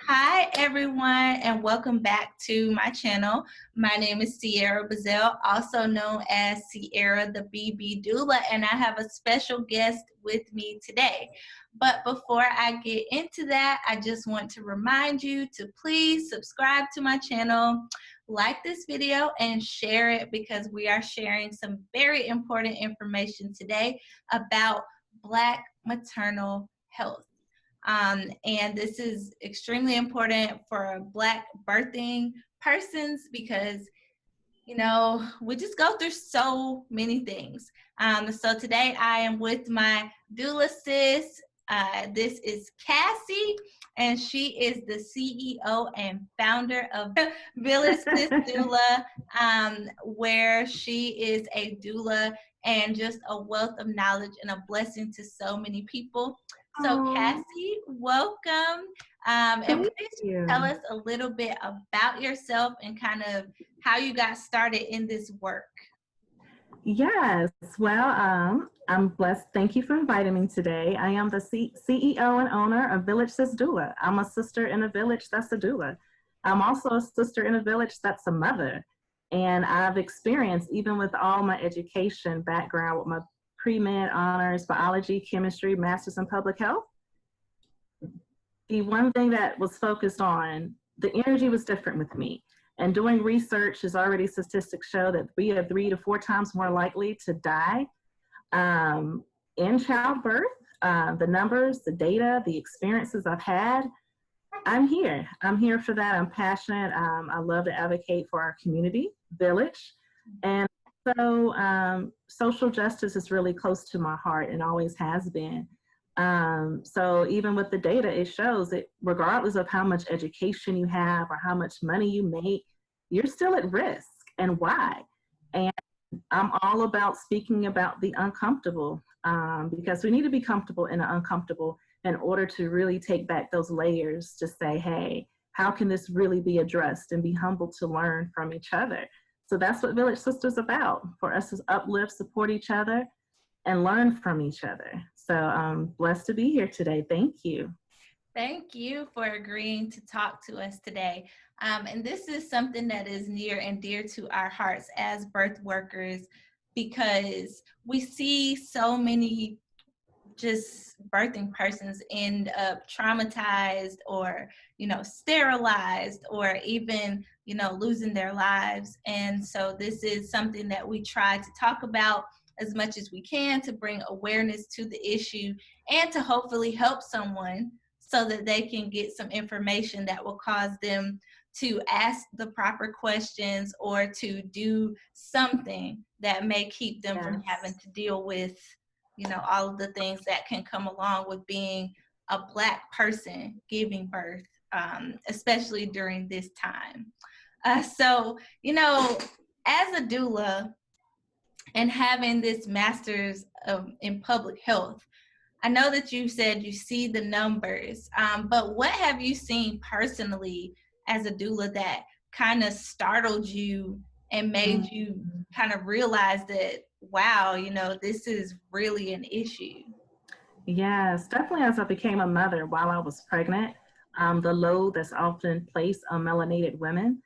Hi everyone, and welcome back to my channel. My name is Sierra Bazell, also known as Sierra the BB Doula, and I have a special guest with me today. But before I get into that, I just want to remind you to please subscribe to my channel, like this video, and share it because we are sharing some very important information today about Black maternal health. And this is extremely important for Black birthing persons because, you know, we just go through so many things. So today I am with my doula sis. This is Cassie, and she is the CEO and founder of Village Sis Doula, where she is a doula and just a wealth of knowledge and a blessing to so many people. So Cassie, welcome. And please tell us a little bit about yourself and kind of how you got started in this work. Yes, well, I'm blessed. Thank you for inviting me today. I am the CEO and owner of Village Sis Doula. I'm a sister in a village that's a doula. I'm also a sister in a village that's a mother. And I've experienced, even with all my education background with my pre-med honors, biology, chemistry, master's in public health, the one thing that was focused on, the energy was different with me. And doing research is already statistics show that we are 3 to 4 times more likely to die in childbirth. The numbers, the data, the experiences I've had, I'm here. I'm here for that. I'm passionate. I love to advocate for our community, village. And so social justice is really close to my heart and always has been. So even with the data, it shows that regardless of how much education you have or how much money you make, you're still at risk. And why? And I'm all about speaking about the uncomfortable because we need to be comfortable in the uncomfortable in order to really take back those layers to say, hey, how can this really be addressed, and be humble to learn from each other. So that's what Village Sisters is about, for us to uplift, support each other, and learn from each other. So I'm blessed to be here today. Thank you. Thank you for agreeing to talk to us today. And this is something that is near and dear to our hearts as birth workers, because we see so many just birthing persons end up traumatized or, sterilized, or even, losing their lives. And so this is something that we try to talk about as much as we can to bring awareness to the issue and to hopefully help someone so that they can get some information that will cause them to ask the proper questions or to do something that may keep them from having to deal with, all of the things that can come along with being a Black person giving birth, especially during this time. So, as a doula and having this master's in public health, I know that you said you see the numbers, but what have you seen personally as a doula that kind of startled you and made you kind of realize that, wow, this is really an issue? Yes, definitely as I became a mother while I was pregnant, the load that's often placed on melanated women.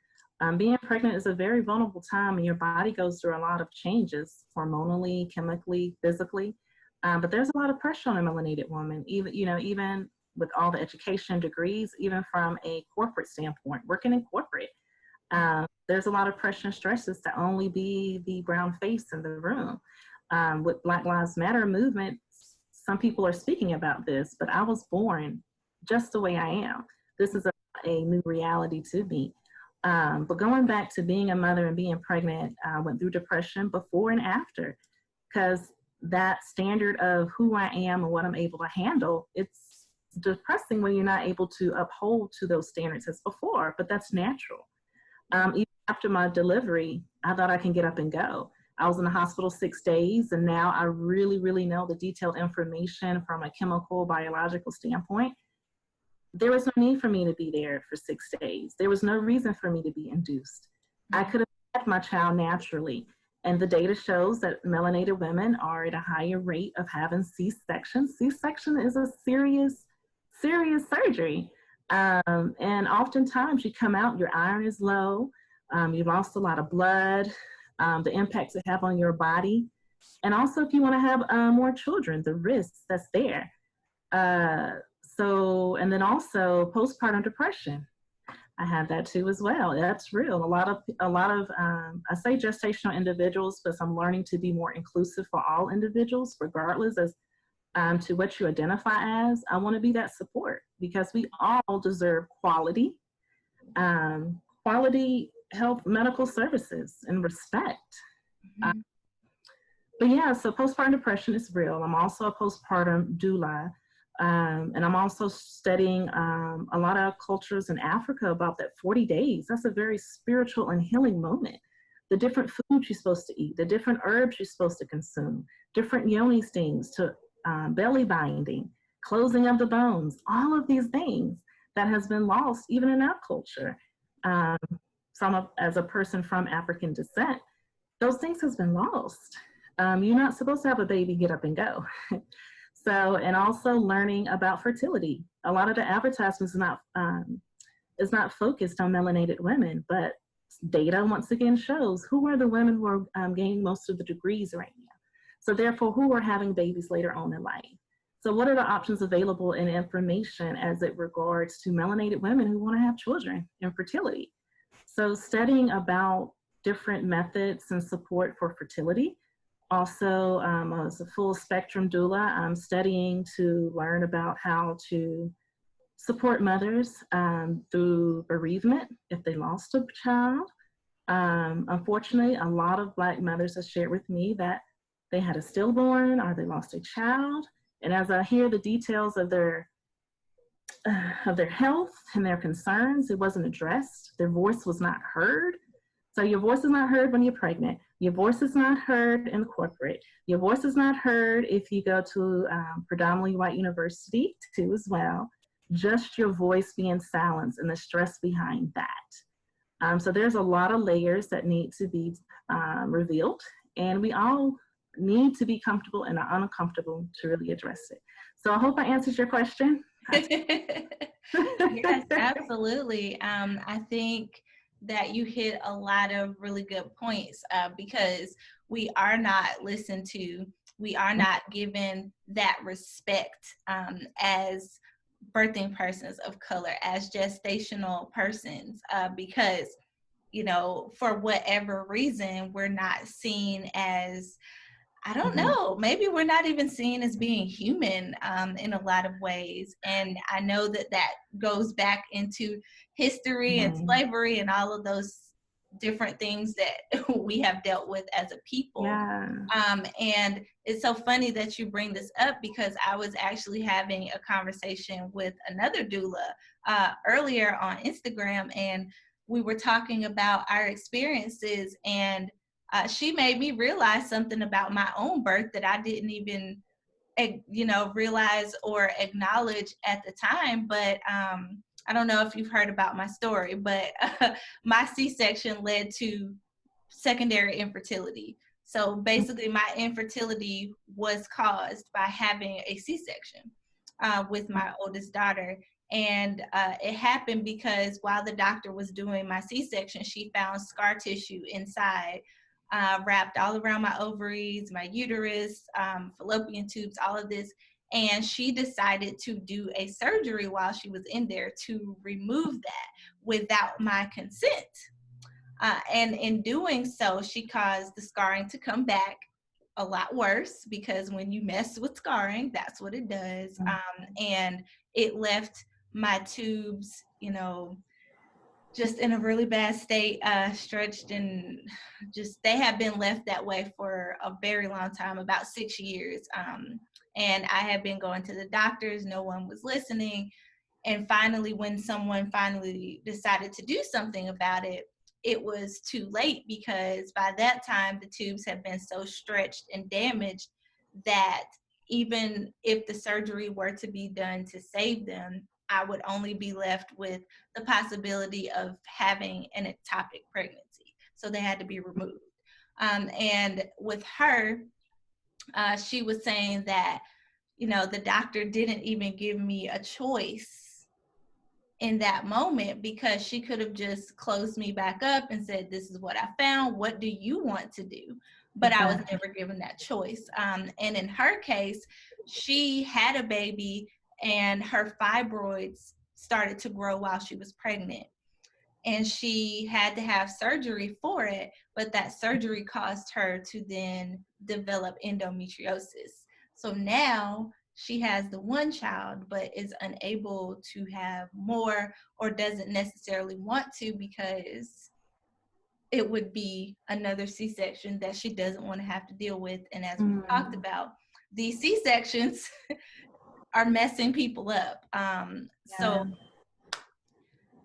Being pregnant is a very vulnerable time, and your body goes through a lot of changes hormonally, chemically, physically. But there's a lot of pressure on a melanated woman, even with all the education degrees, even from a corporate standpoint, working in corporate. There's a lot of pressure and stresses to only be the brown face in the room. With Black Lives Matter movement, some people are speaking about this, but I was born just the way I am. This is a new reality to me. But going back to being a mother and being pregnant, I went through depression before and after, because that standard of who I am and what I'm able to handle, it's depressing when you're not able to uphold to those standards as before, but that's natural. Even after my delivery, I thought I can get up and go. I was in the hospital 6 days, and now I really, really know the detailed information from a chemical, biological standpoint. There was no need for me to be there for 6 days. There was no reason for me to be induced. I could have had my child naturally. And the data shows that melanated women are at a higher rate of having C-sections. C-section is a serious, serious surgery. And oftentimes you come out, your iron is low, you've lost a lot of blood, the impacts it have on your body. And also if you want to have more children, the risks that's there. And then also postpartum depression. I have that too as well. That's real. A lot of I say gestational individuals, but I'm learning to be more inclusive for all individuals, regardless as to what you identify as. I want to be that support because we all deserve quality health, medical services, and respect. Mm-hmm. But yeah, so postpartum depression is real. I'm also a postpartum doula. And I'm also studying a lot of cultures in Africa about that 40 days. That's a very spiritual and healing moment. The different foods you're supposed to eat, the different herbs you're supposed to consume, different yoni stings to belly binding, closing of the bones, all of these things that has been lost even in our culture. As a person from African descent, those things has been lost. You're not supposed to have a baby get up and go. So, and also learning about fertility. A lot of the advertisements is not focused on melanated women, but data once again shows who are the women who are gaining most of the degrees right now. So therefore, who are having babies later on in life? So what are the options available in information as it regards to melanated women who want to have children and fertility? So studying about different methods and support for fertility. Also, as a full spectrum doula, I'm studying to learn about how to support mothers through bereavement if they lost a child. Unfortunately, a lot of Black mothers have shared with me that they had a stillborn or they lost a child. And as I hear the details of their health and their concerns, it wasn't addressed. Their voice was not heard. So your voice is not heard when you're pregnant. Your voice is not heard in corporate. Your voice is not heard if you go to predominantly white university too as well. Just your voice being silenced and the stress behind that. So there's a lot of layers that need to be revealed, and we all need to be comfortable and are uncomfortable to really address it. So I hope I answered your question. Yes, absolutely. I think that you hit a lot of really good points because we are not listened to. We are not given that respect as birthing persons of color, as gestational persons, because, you know, for whatever reason, we're not seen as, I don't know, maybe we're not even seen as being human in a lot of ways. And I know that that goes back into history and slavery and all of those different things that we have dealt with as a people. Yeah. And it's so funny that you bring this up because I was actually having a conversation with another doula earlier on Instagram, and we were talking about our experiences, and she made me realize something about my own birth that I didn't even, realize or acknowledge at the time. But I don't know if you've heard about my story, but my C-section led to secondary infertility. So basically my infertility was caused by having a C-section with my oldest daughter. And it happened because while the doctor was doing my C-section, she found scar tissue inside, wrapped all around my ovaries, my uterus, fallopian tubes, all of this. And she decided to do a surgery while she was in there to remove that without my consent. And in doing so, she caused the scarring to come back a lot worse, because when you mess with scarring, that's what it does. And it left my tubes, just in a really bad state, stretched, and just, they have been left that way for a very long time, about 6 years. And I had been going to the doctors, no one was listening. And finally, when someone finally decided to do something about it, it was too late, because by that time the tubes had been so stretched and damaged that even if the surgery were to be done to save them, I would only be left with the possibility of having an ectopic pregnancy. So they had to be removed. And with her, she was saying that, the doctor didn't even give me a choice in that moment, because she could have just closed me back up and said, this is what I found. What do you want to do? But I was never given that choice. And in her case, she had a baby and her fibroids started to grow while she was pregnant. And she had to have surgery for it, but that surgery caused her to then develop endometriosis. So now she has the one child, but is unable to have more, or doesn't necessarily want to, because it would be another C-section that she doesn't want to have to deal with. And as we talked about, these C-sections are messing people up. So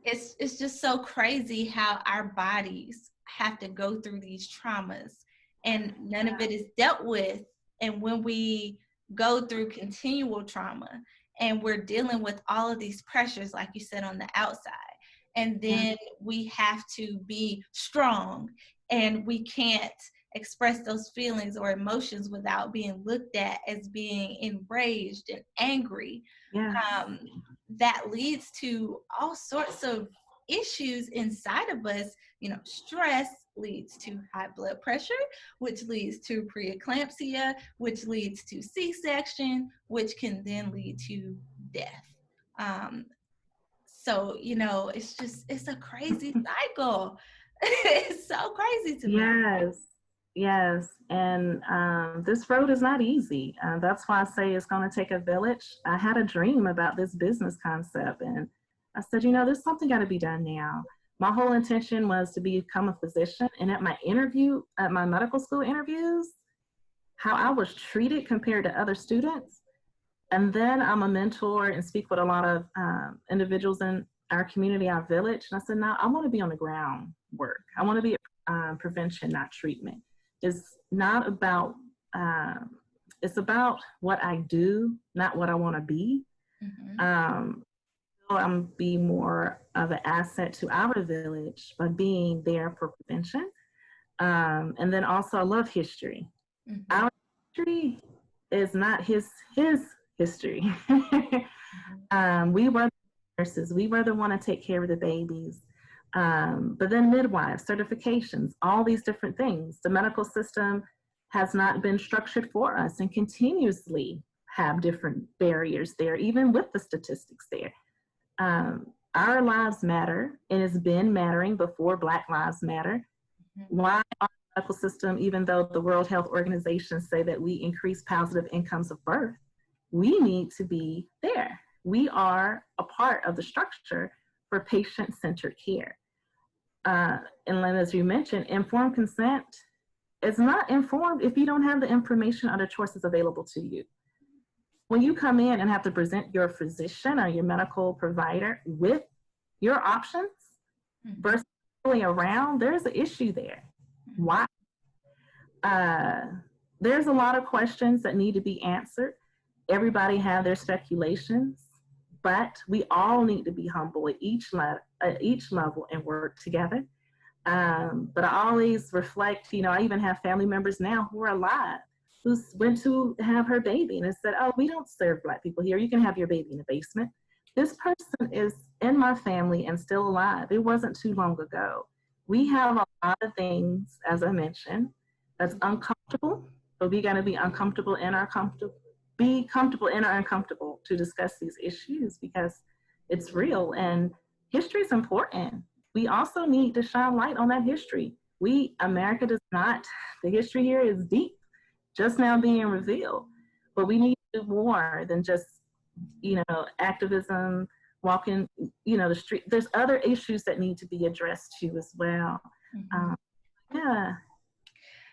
it's just so crazy how our bodies have to go through these traumas and none of it is dealt with. And when we go through continual trauma and we're dealing with all of these pressures, like you said, on the outside, and then we have to be strong, and we can't express those feelings or emotions without being looked at as being enraged and angry. That leads to all sorts of issues inside of us. You know, stress leads to high blood pressure, which leads to preeclampsia, which leads to C-section, which can then lead to death. So, you know, it's a crazy cycle. It's so crazy to me. Yes. And this road is not easy. That's why I say it's going to take a village. I had a dream about this business concept, and I said, you know, there's something got to be done now. My whole intention was to become a physician. And at my medical school interviews, how I was treated compared to other students. And then I'm a mentor and speak with a lot of individuals in our community, our village. And I said, no, I want to be on the ground work. I want to be prevention, not treatment. It's not about, it's about what I do, not what I want to be. So I'm be more of an asset to our village by being there for prevention. And then also I love history. Our history is not his history. We were nurses. We were the one to take care of the babies. But then midwives, certifications, all these different things. The medical system has not been structured for us and continuously have different barriers there, even with the statistics there. Our lives matter, and it's been mattering before Black Lives Matter. Why our medical system, even though the World Health Organization say that we increase positive incomes of birth, we need to be there. We are a part of the structure for patient-centered care. And as you mentioned, informed consent is not informed if you don't have the information or the choices available to you. When you come in and have to present your physician or your medical provider with your options versus around, there's an issue there. Why? There's a lot of questions that need to be answered. Everybody have their speculations, but we all need to be humble at each level and work together. But I always reflect, you know, I even have family members now who are alive who went to have her baby and said, oh, we don't serve Black people here. You can have your baby in the basement. This person is in my family and still alive. It wasn't too long ago. We have a lot of things, as I mentioned, that's uncomfortable, but we got to be uncomfortable in our comfortable, be comfortable in our uncomfortable to discuss these issues because it's real and history is important. We also need to shine light on that history. America does not, the history here is deep, just now being revealed, but we need to do more than just, you know, activism, walking, you know, the street. There's other issues that need to be addressed too as well.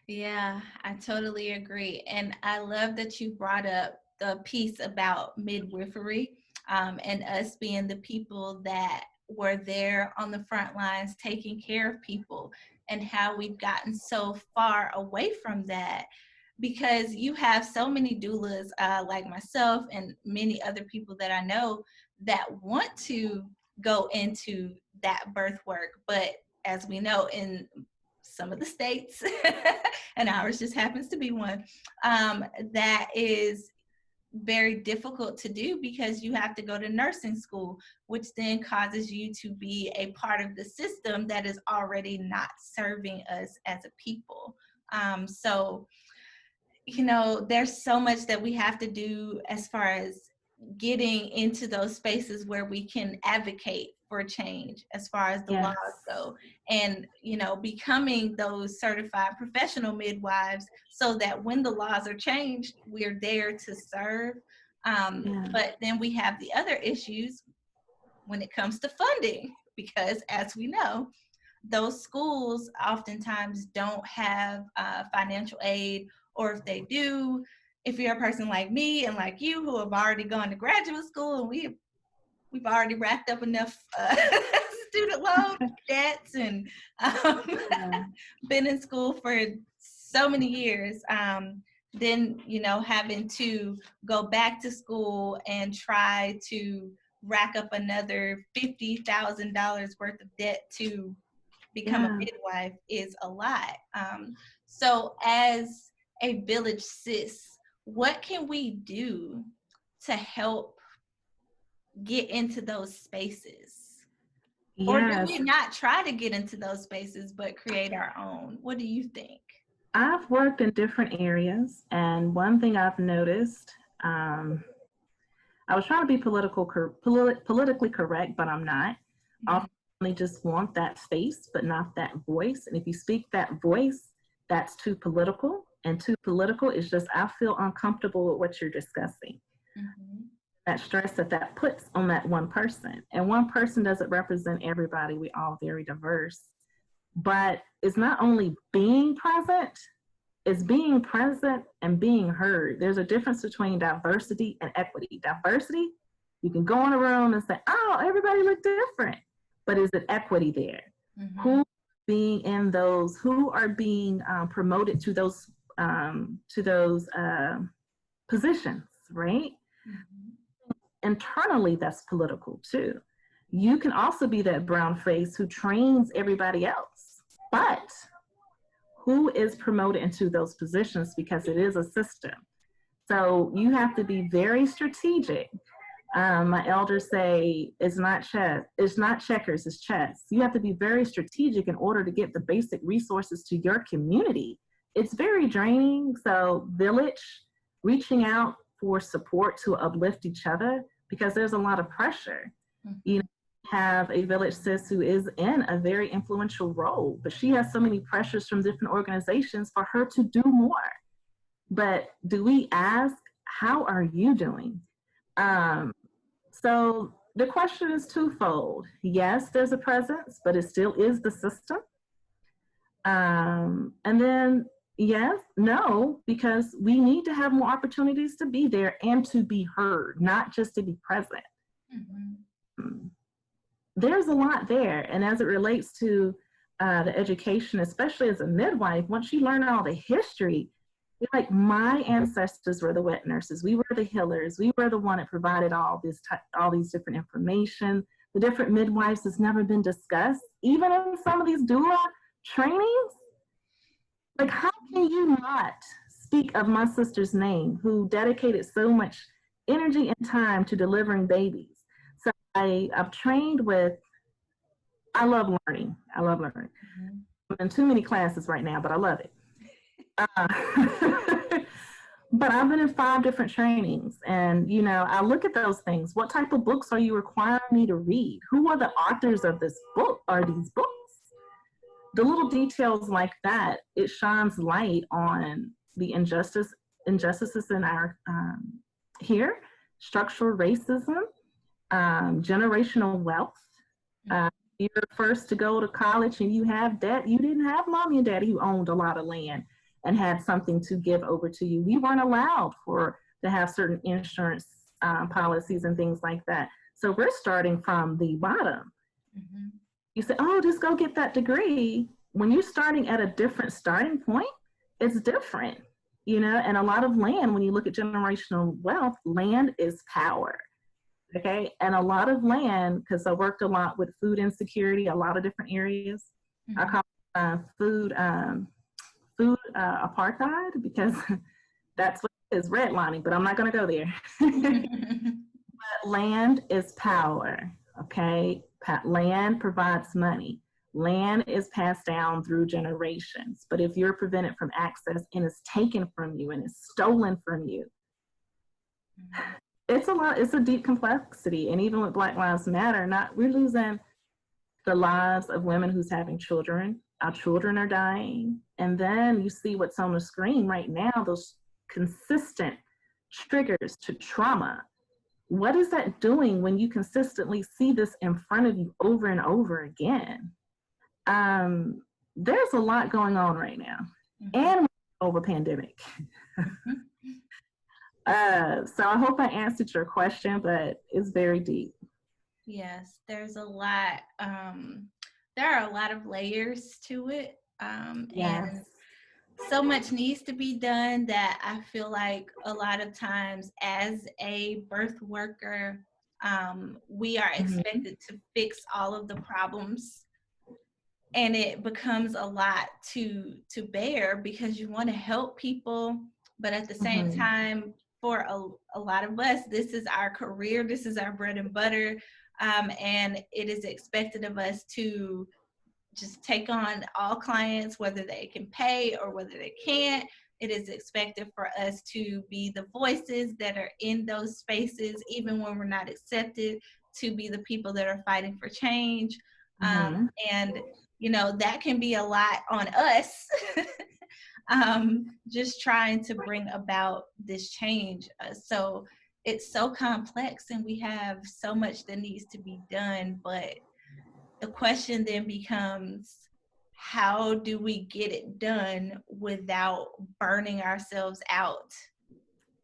Yeah, I totally agree. And I love that you brought up the piece about midwifery and us being the people that were there on the front lines taking care of people, and how we've gotten so far away from that, because you have so many doulas like myself and many other people that I know that want to go into that birth work. But as we know, in some of the states, and ours just happens to be one, that is very difficult to do because you have to go to nursing school, which then causes you to be a part of the system that is already not serving us as a people. So, you know, there's so much that we have to do as far as getting into those spaces where we can advocate for change as far as the Yes. laws go, and, you know, becoming those certified professional midwives so that when the laws are changed, we're there to serve. But then we have the other issues when it comes to funding, because as we know, those schools oftentimes don't have financial aid, or if they do, if you're a person like me and like you who have already gone to graduate school and we've already racked up enough student loan debts and been in school for so many years, then, you know, having to go back to school and try to rack up another $50,000 worth of debt to become a midwife is a lot. So as a village sis, what can we do to help get into those spaces? Yes. Or do we not try to get into those spaces, but create our own? What do you think? I've worked in different areas, and one thing I've noticed, I was trying to be politically correct, but I'm not. I only just want that space, but not that voice. And if you speak that voice, that's too political, and too political is just, I feel uncomfortable with what you're discussing. That stress that puts on that one person, and one person doesn't represent everybody. We're all very diverse, but it's not only being present, it's being present and being heard. There's a difference between diversity and equity. Diversity, you can go in a room and say, oh, everybody look different, but is it equity there? Who being in those, who are being promoted to those positions, right? Internally, that's political too. You can also be that brown face who trains everybody else, but who is promoted into those positions, because it is a system. So you have to be very strategic. My elders say it's not checkers, it's chess. You have to be very strategic in order to get the basic resources to your community. It's very draining. So village, reaching out for support to uplift each other, because there's a lot of pressure. You have a village sis who is in a very influential role, but she has so many pressures from different organizations for her to do more. But do we ask, how are you doing? So the question is twofold. Yes, there's a presence, but it still is the system. And then yes, no, because we need to have more opportunities to be there and to be heard, not just to be present. There's a lot there. And as it relates to the education, especially as a midwife, once you learn all the history, like my ancestors were the wet nurses, we were the healers, we were the one that provided all these different information. The different midwives has never been discussed, even in some of these doula trainings. Like, how can you not speak of my sister's name, who dedicated so much energy and time to delivering babies? So I've trained with, I love learning. I'm in too many classes right now, but I love it. But I've been in 5 different trainings, and, you know, I look at those things. What type of books are you requiring me to read? Who are the authors of this book or these books? The little details like that, it shines light on the injustices in our here, structural racism, generational wealth. You're first to go to college and you have debt. You didn't have mommy and daddy who owned a lot of land and had something to give over to you. We weren't allowed to have certain insurance policies and things like that. So we're starting from the bottom. You say, oh, just go get that degree. When you're starting at a different starting point, it's different, you know, and a lot of land, when you look at generational wealth, land is power, okay? And a lot of land, because I worked a lot with food insecurity, a lot of different areas. I call it food apartheid, because that's what is redlining, but I'm not going to go there. But land is power, okay? Land provides money. Land is passed down through generations. But if you're prevented from access and is taken from you and is stolen from you, it's a deep complexity. And even with Black Lives Matter, we're losing the lives of women who's having children. Our children are dying. And then you see what's on the screen right now, those consistent triggers to trauma. What is that doing when you consistently see this in front of you over and over again? There's a lot going on right now, and over pandemic. So I hope I answered your question, but it's very deep. Yes, there's a lot. There are a lot of layers to it, Yes. and so much needs to be done that I feel like a lot of times as a birth worker, we are expected to fix all of the problems, and it becomes a lot to bear because you want to help people, but at the same time, for a lot of us, this is our career, this is our bread and butter, and it is expected of us to just take on all clients, whether they can pay or whether they can't. It is expected for us to be the voices that are in those spaces, even when we're not accepted, to be the people that are fighting for change. And, you know, that can be a lot on us, just trying to bring about this change. So it's so complex and we have so much that needs to be done, but the question then becomes, how do we get it done without burning ourselves out?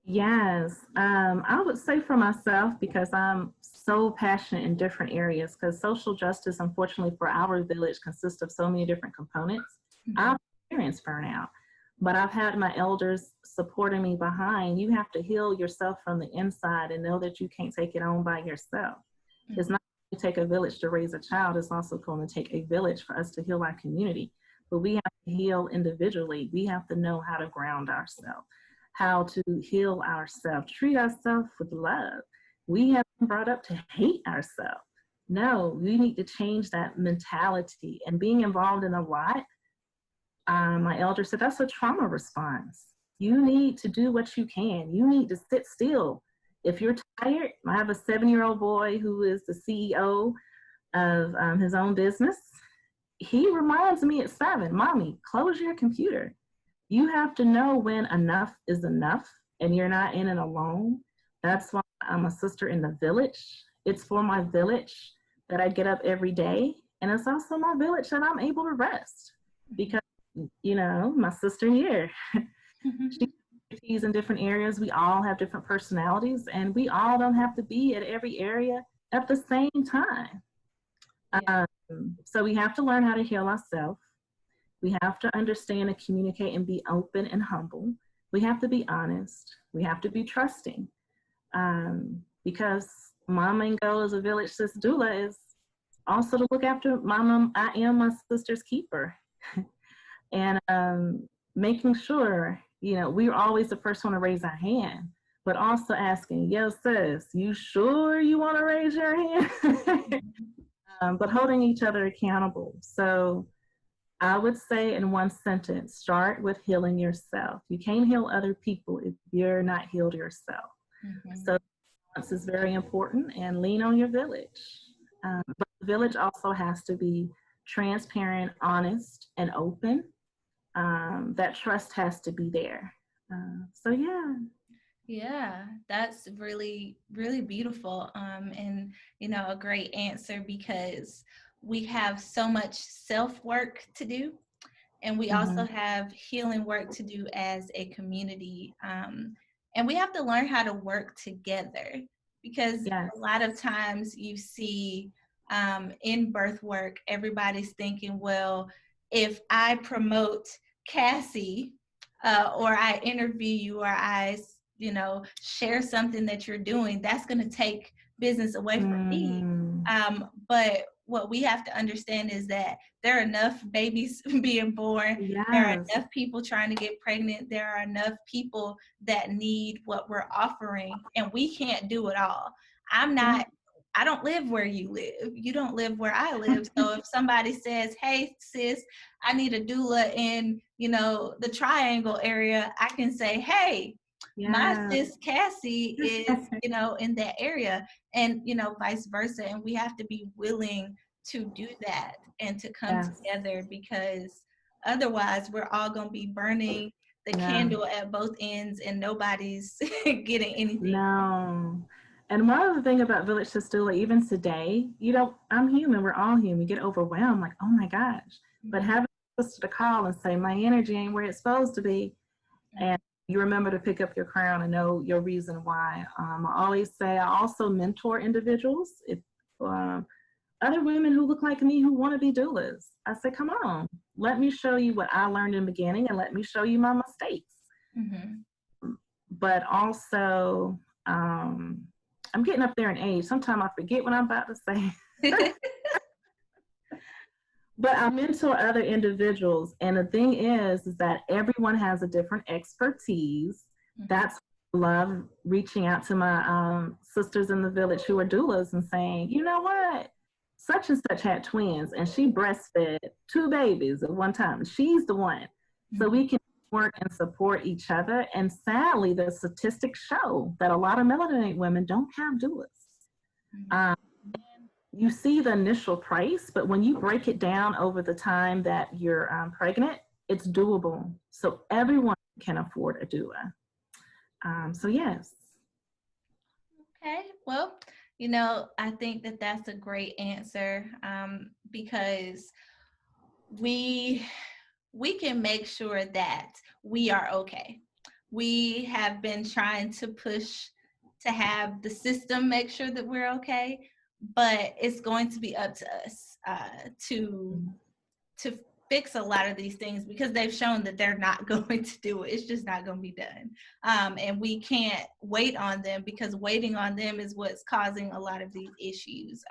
Yes, I would say for myself, because I'm so passionate in different areas, because social justice, unfortunately for our village, consists of so many different components. I've experienced burnout, but I've had my elders supporting me behind. You have to heal yourself from the inside and know that you can't take it on by yourself. It's not going to take a village to raise a child. It's also going to take a village for us to heal our community. But we have to heal individually. We have to know how to ground ourselves, how to heal ourselves, treat ourselves with love. We have been brought up to hate ourselves. No, we need to change that mentality. And being involved in a lot, my elder said, that's a trauma response. You need to do what you can. You need to sit still. If you're tired, I have a 7-year-old boy who is the CEO of his own business. He reminds me at 7, Mommy, close your computer. You have to know when enough is enough and you're not in it alone. That's why I'm a sister in the village. It's for my village that I get up every day. And it's also my village that I'm able to rest because, you know, my sister here, she's in different areas. We all have different personalities and we all don't have to be at every area at the same time. So we have to learn how to heal ourselves. We have to understand and communicate and be open and humble. We have to be honest. We have to be trusting. Because my main goal as a Village Sis Doula is also to look after my mom. I am my sister's keeper. And making sure, you know, we're always the first one to raise our hand, but also asking, yo, sis, you sure you want to raise your hand? But holding each other accountable. So I would say in one sentence, start with healing yourself. You can't heal other people if you're not healed yourself. So this is very important, and lean on your village. But the village also has to be transparent, honest, and open. That trust has to be there. So yeah. Yeah, that's really, really beautiful. And, you know, a great answer, because we have so much self-work to do, and we also have healing work to do as a community. And we have to learn how to work together, because a lot of times you see in birth work, everybody's thinking, well, if I promote Cassey or I interview you or I, you know, share something that you're doing, that's going to take business away from me. But what we have to understand is that there are enough babies being born. Yes. There are enough people trying to get pregnant. There are enough people that need what we're offering, and we can't do it all. I don't live where you live. You don't live where I live. So if somebody says, hey, sis, I need a doula in, the Triangle area, I can say, hey, my sis Cassey is, in that area, and, vice versa. And we have to be willing to do that and to come together, because otherwise we're all going to be burning the candle at both ends and nobody's getting anything. No. And one other thing about Village Sis Doula, even today, I'm human, we're all human, we get overwhelmed, like, oh my gosh. But having a sister to call and say, my energy ain't where it's supposed to be, and you remember to pick up your crown and know your reason why. I always say I also mentor individuals. If other women who look like me who want to be doulas, I say, come on, let me show you what I learned in the beginning, and let me show you my mistakes. But also, I'm getting up there in age. Sometimes I forget what I'm about to say. But I mentor other individuals. And the thing is that everyone has a different expertise. That's why I love reaching out to my sisters in the village who are doulas and saying, you know what? Such and such had twins and she breastfed 2 babies at one time. She's the one. So we can work and support each other. And sadly, the statistics show that a lot of melanated women don't have doulas. You see the initial price, but when you break it down over the time that you're pregnant, it's doable. So everyone can afford a doula. So yes. Okay, well, I think that that's a great answer, because we can make sure that we are okay. We have been trying to push to have the system make sure that we're okay, but it's going to be up to us to fix a lot of these things, because they've shown that they're not going to do it. It's just not going to be done. And we can't wait on them, because waiting on them is what's causing a lot of these issues.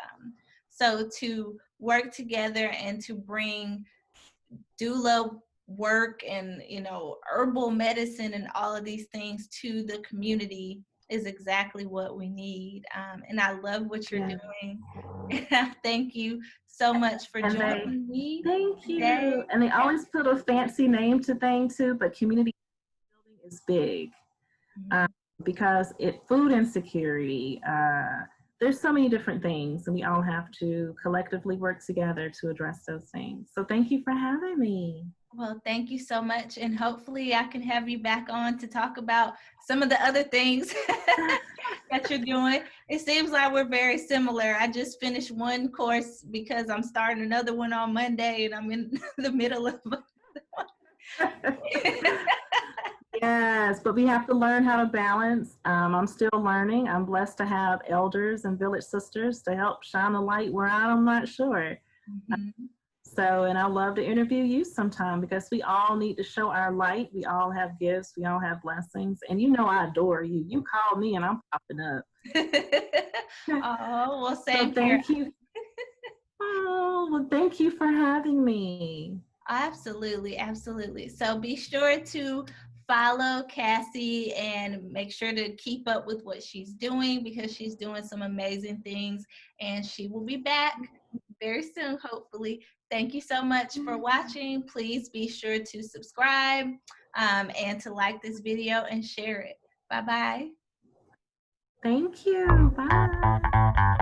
So to work together and to bring doula work and, herbal medicine and all of these things to the community is exactly what we need. And I love what you're doing. Thank you so much for joining me. Thank today. you. And they always put a fancy name to things too, but community building is big because food insecurity, there's so many different things, and we all have to collectively work together to address those things. So thank you for having me. Well, thank you so much. And hopefully I can have you back on to talk about some of the other things that you're doing. It seems like we're very similar. I just finished one course because I'm starting another one on Monday, and I'm in the middle of Yes, but we have to learn how to balance. I'm still learning. I'm blessed to have elders and village sisters to help shine the light where I'm not sure. So, and I'd love to interview you sometime, because we all need to show our light. We all have gifts. We all have blessings. And I adore you. You call me and I'm popping up. Oh, well, same so thank you. Oh, well, thank you for having me. Absolutely, absolutely. So be sure to follow Cassey and make sure to keep up with what she's doing, because she's doing some amazing things, and she will be back very soon, hopefully. Thank you so much for watching. Please be sure to subscribe and to like this video and share it. Bye-bye. Thank you. Bye.